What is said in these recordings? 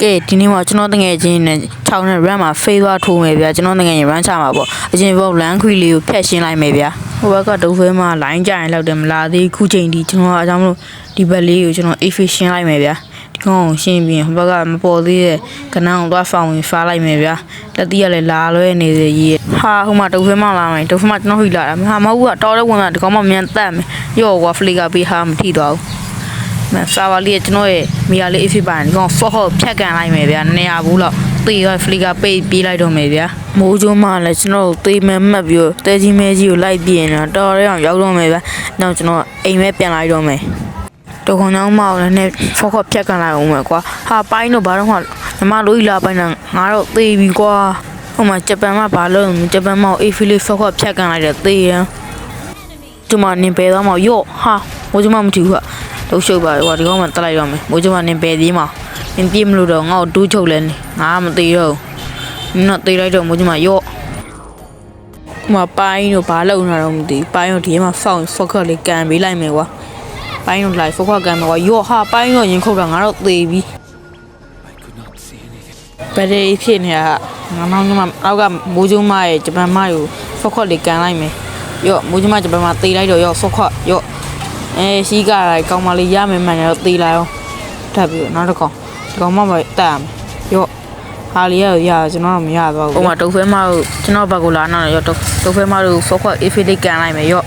ကဲဒီနေ့မှာကျွန်တော်တငယ်ချင်းနဲ့6နဲ့ run မှာဖေးသွားထိုးမယ်ဗျာကျွန်တော်တငယ်ချင်း run ချမှာပေါ့အရင်ဘောလမ်းခွေလေးကိုဖျက်ရှင်းလိုက်မယ်ဗျာဟိုဘက်ကဒုံဖဲမှာ line ကြရင်လောက်တယ်မလားသေးခုချိန်ဒီကျွန်တော်အကြောင်းမလို့ဒီဘက်လေးကိုကျွန်တော် efficient လိုက်မယ်ဗျာဒီကောင်ကိုရှင်းပြီးဟိုဘက်ကမပေါ်သေးတဲ့ကနန်းကိုသွားဖောင်ဝင်ဖားလိုက်မယ်ဗျာလက်တီးကလည်းလာလွဲနေစေကြီးဟာဟိုမှာဒုံဖဲမှာလာမယ်ဒုံဖဲမှာကျွန်တော်ဟိလာတာဟာမဟုတ်ဘူးကတော်တဲ့ဝင်တာဒီကောင်မှမြန်တက်မယ်ရော့ကွာဖလီကပေးဟာမထိတော့ဘူးဆာဗာလေးကျွန်တော်ရဲ့မီယာလေးအဖြစ်ပါတယ်ဒီကောင်ဖော့ဟော့ဖြတ်ကန်လိုက်မယ်ဗျာ200ဘူးလောက်တေးရဖလီကပေးပြေးလိုက်တော့မယ်ဗျာမိုးကျုံးမှလည်းကျွန်တော်တေးမဲမှတ်ပြီးတဲကြီးမဲကြီးကိုလိုက်ပြင်းတော့တော်ရအောင်ရောက်တော့မယ်ဗျာနောက်ကျွန်တော်အိမ်မဲပြန်လိုက်တော့မယ်တော်ခေါင်းကြောင်းမအောင်လည်းဖော့ဟော့ဖြတ်ကန်လိုက်အောင်မယ်ကွာဟာပိုင်းတော့ဘာတော့မှညီမတို့လာပိုင်းတော့ငါတော့တေးပြီကွာဟိုမှာဂျပန်မှာဘာလို့ဂျပန်မှာအေဖီလေးဖော့ဟော့ဖြတ်ကန်လိုက်တယ်တေးရဒီမှာနင်ပဲတော့မရော့ဟာမိုးကျုံးမမထူဘူးတော့ရှုပ်ပါကွာဒီကောင်မှတက်လိုက်တော့မယ်မိုးကျမနေပဲသေးမှာနင်ပြေးမလို့တော့ငါ့ကိုတူးချုပ်လဲနေငါမသေးတော့ဘူးနော်သေးလိုက်တော့မိုးကျမရော့မပိုင်းတော့ဘာလုံနေတော့မသိပိုင်းတော့ဒီမှာဖောက်ဖောက်ခက်လေးကန်ပေးလိုက်မယ်ကွာပိုင်းတော့လိုက်ဖောက်ခက်ကန်မယ်ကွာရော့ဟာပိုင်းတော့ရင်ခုတ်တာငါတော့သေးပြီဘယ်လိုဖြစ်နေတာငါနောက်နောက်ကမိုးကျမရဲ့ဂျပန်မယူဖောက်ခက်လေးကန်လိုက်မယ်ရော့မိုးကျမဂျပန်မှာသေးလိုက်တော့ရော့ဖောက်ခက်ရော့ရှိကလိုက်ကောင်းမလေးရမယ်မှန်တယ်တော့သေးလိုက်အောင်ထပ်ပြီးနောက်တစ်ကောင်ဒီကောင်မှမတက်မယ်ရော့ဟာလီရကျွန်တော်တော့မရတော့ဘူးဟိုမှာဒုတ်ဖဲမတို့ကျွန်တော်ဘက်ကလာနောက်ရော့ဒုတ်ဖဲမတို့ဖောက်ခွက် efficacy ကန်လိုက်မယ်ရော့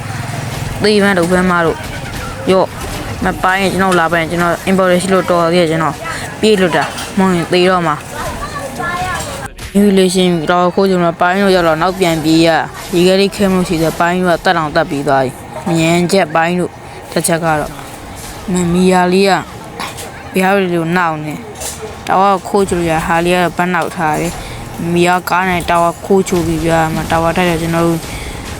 သေးမှန်ဒုတ်ဖဲမတို့ရော့မပိုင်းရင်ကျွန်တော်လာပိုင်းကျွန်တော် import လို့တော်သေးတယ်ကျွန်တော်ပြေးလို့တာမဟုတ်ရင်သေးတော့မှာ relation တော့ခိုးကျွန်တော်ပိုင်းတော့ရောက်တော့နောက်ပြန်ပြေးရဒီကလေးခဲမှုရှိတဲ့ပိုင်းကတက်အောင်တက်ပြီးသွားပြီမြင်းချက်ပိုင်းတို့တစ်ချက်ကတော့မီယာလေးကဘရားလေးကိုနောက်နေတောက်ခိုးချိုရဟာလေးကပန်းနောက်ထားတယ်မီယာကားနဲ့တောက်ခိုးချိုပြီးပြမတောက်တိုက်တယ်ကျွန်တော်တို့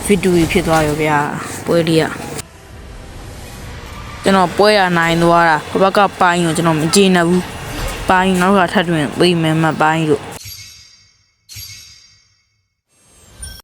ဗီဒီယိုဖြစ်သွားရောဗျာပွဲလေးကကျွန်တော်ပွဲရနိုင်သွားတာဘက်ကပိုင်းကိုကျွန်တော်မကြည့်နိုင်ဘူးပိုင်းနောက်ကထပ်တွင်သိမယ်မပိုင်းတို့